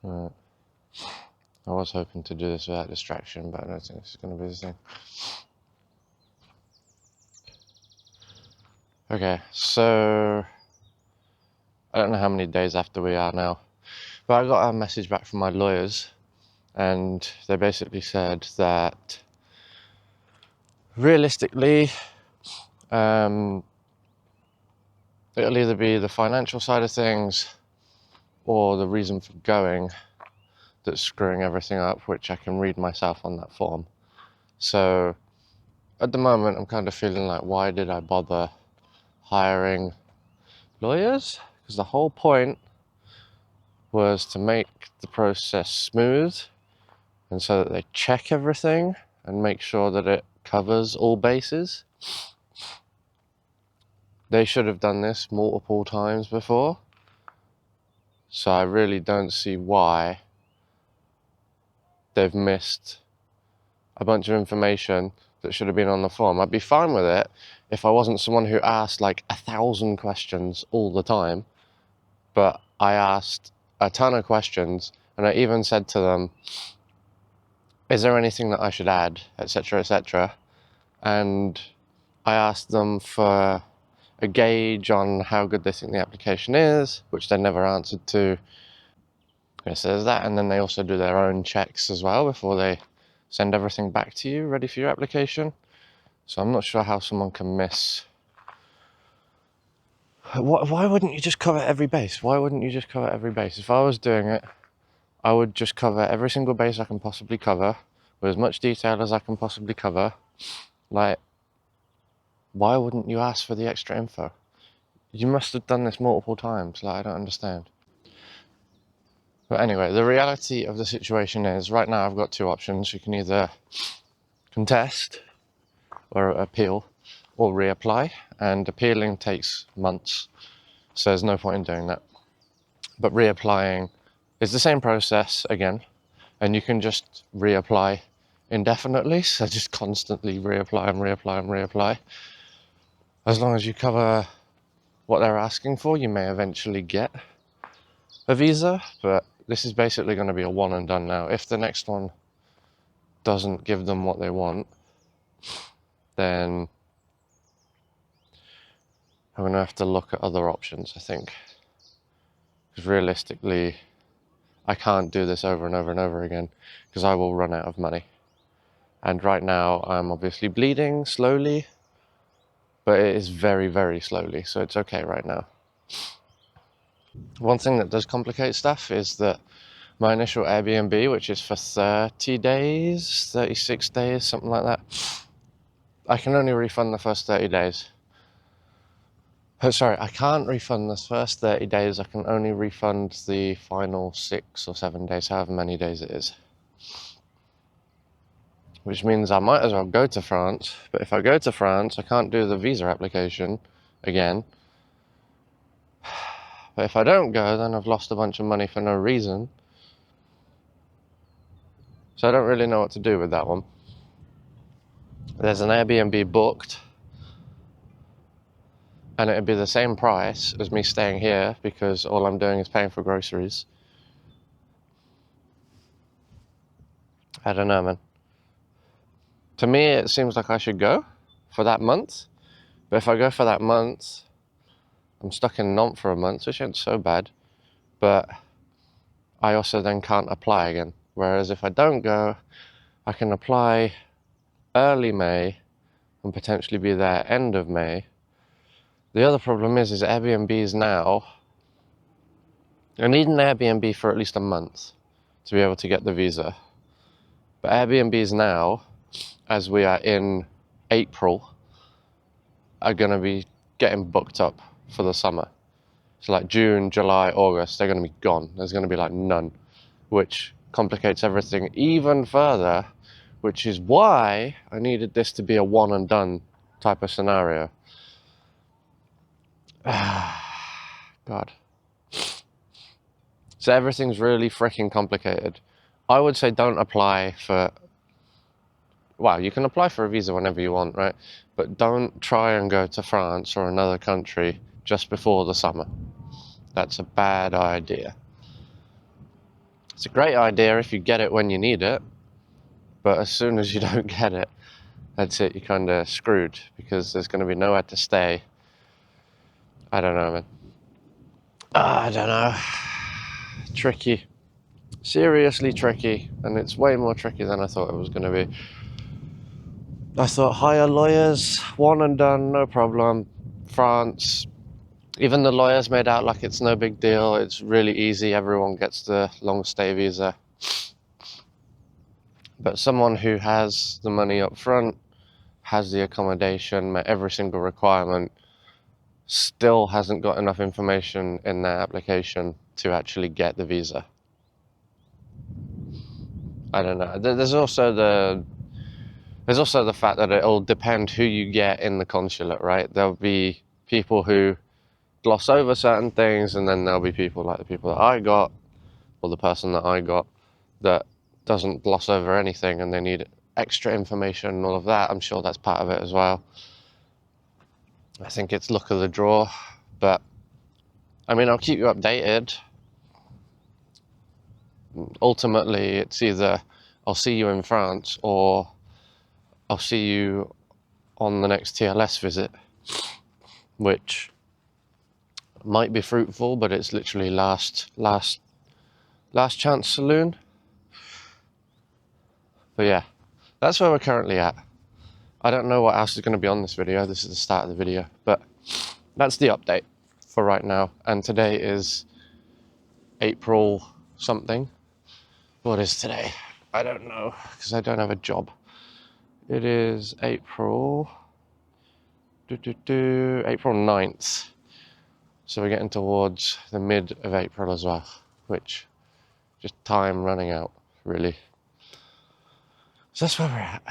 Right. I was hoping to do this without distraction, but I don't think this is going to be the thing. Okay, so I don't know how many days after we are now, but I got a message back from my lawyers, and they basically said that realistically, it'll either be the financial side of things or the reason for going that's screwing everything up, which I can read myself on that form. So at the moment, I'm kind of feeling like, why did I bother hiring lawyers? Because the whole point was to make the process smooth, and so that they check everything and make sure that it covers all bases. They should have done this multiple times before, so I really don't see why they've missed a bunch of information that should have been on the form. I'd be fine with it if I wasn't someone who asked like 1,000 questions all the time, but I asked a ton of questions, and I even said to them, is there anything that I should add, etc., etc. And I asked them for a gauge on how good they think the application is, which they never answered to. Yes, there's that, and then they also do their own checks as well before they send everything back to you, ready for your application. So I'm not sure how someone can miss. Why wouldn't you just cover every base? Why wouldn't you just cover every base? If I was doing it, I would just cover every single base I can possibly cover with as much detail as I can possibly cover. Like, why wouldn't you ask for the extra info? You must have done this multiple times. Like, I don't understand. But anyway, the reality of the situation is, right now I've got two options. You can either contest or appeal or reapply, and appealing takes months, so there's no point in doing that. But reapplying is the same process again, and you can just reapply indefinitely, so just constantly reapply and reapply and reapply. As long as you cover what they're asking for, you may eventually get a visa, but this is basically going to be a one and done now. If the next one doesn't give them what they want, then I'm going to have to look at other options, I think. Because realistically, I can't do this over and over and over again, because I will run out of money. And right now, I'm obviously bleeding slowly, but it is very, very slowly, so it's okay right now. One thing that does complicate stuff is that my initial Airbnb, which is for 30 days, 36 days, something like that, I can only refund the first 30 days. Oh, sorry, I can't refund the first 30 days. I can only refund the final 6 or 7 days, however many days it is. Which means I might as well go to France. But if I go to France, I can't do the visa application again. But if I don't go, then I've lost a bunch of money for no reason. So I don't really know what to do with that one. There's an Airbnb booked, and it'd be the same price as me staying here, because all I'm doing is paying for groceries. I don't know, man. To me, it seems like I should go for that month. But if I go for that month, I'm stuck in Nantes for a month, which ain't so bad. But I also then can't apply again. Whereas if I don't go, I can apply early May and potentially be there end of May. The other problem is Airbnbs now, I need an Airbnb for at least a month to be able to get the visa. But Airbnbs now, as we are in April, are going to be getting booked up for the summer. So like June, July, August, they're going to be gone. There's going to be like none, which complicates everything even further, which is why I needed this to be a one and done type of scenario. God. So everything's really freaking complicated. I would say don't apply for, well, you can apply for a visa whenever you want, right? But don't try and go to France or another country just before the summer. That's a bad idea. It's a great idea if you get it when you need it, but as soon as you don't get it, that's it, you're kind of screwed, because there's going to be nowhere to stay. I don't know, man. I don't know. Tricky. Seriously tricky, and it's way more tricky than I thought it was going to be. I thought hire lawyers, one and done, no problem. France, even the lawyers made out like it's no big deal, it's really easy, everyone gets the long stay visa. But someone who has the money up front, has the accommodation, met every single requirement, still hasn't got enough information in their application to actually get the visa. I don't know. There's also the fact that it'll depend who you get in the consulate, right? There'll be people who gloss over certain things, and then there'll be people like the people that I got, or the person that I got, that doesn't gloss over anything, and they need extra information and all of that. I'm sure that's part of it as well. I think it's luck of the draw, but I mean, I'll keep you updated. Ultimately, it's either I'll see you in France or I'll see you on the next TLS visit, which might be fruitful, but it's literally last chance saloon. But yeah, that's where we're currently at. I don't know what else is going to be on this video. This is the start of the video, but that's the update for right now. And today is April something. What is today? I don't know, because I don't have a job. It is April 9th. So we're getting towards the mid of April as well, which just time running out, really. So that's where we're at.